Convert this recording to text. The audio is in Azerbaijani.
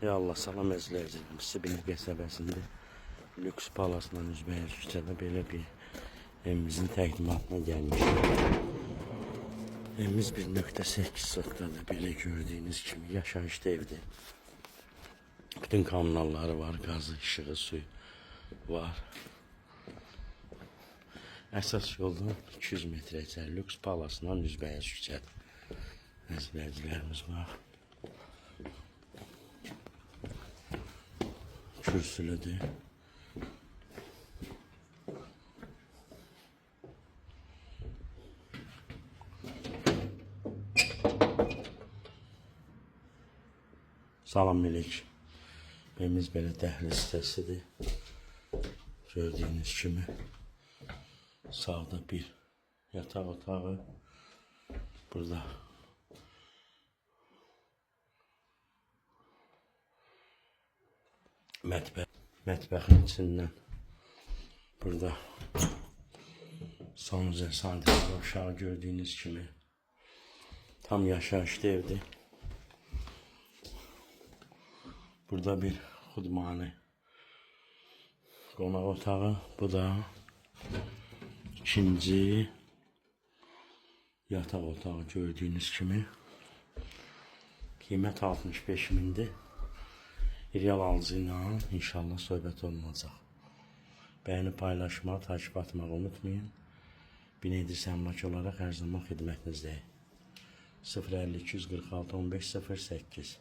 Ya Allah, salam əzizlərim. Sibin qəsəbəsində lüks palasla üzbəyiz küçədə belə bir evimizin təqdimatına gəlmişik. Evimiz 1.8 sotkadır. Belə gördüyünüz kimi yaşayışlı evdir. Bütün kommunalları var, gazı, işığı, suyu var. Əsas yoldan 200 metrə içəri lüks palasla üzbəyiz küçədir. Əzizlərimiz var. Kürsülüdür. Salam minik. Evimiz belə dəhliz sitəsidir. Gördüyünüz kimi sağda bir yataq otağı. Burada mətbəxin içindən burada sanuzel sanitar aşağı gördüyünüz kimi tam yaşayışlı evdir. Burada bir xudmani qonaq otağı. Bu da ikinci yataq otağı gördüyünüz kimi. Qiymət 65 mindir. Real alıcı ilə inşallah söhbət olunacaq. Bəyəni paylaşmaq, takip atmağı unutmayın. Bineydir əmlak olaraq hər zaman xidmətinizdəyik. 052 146 15 08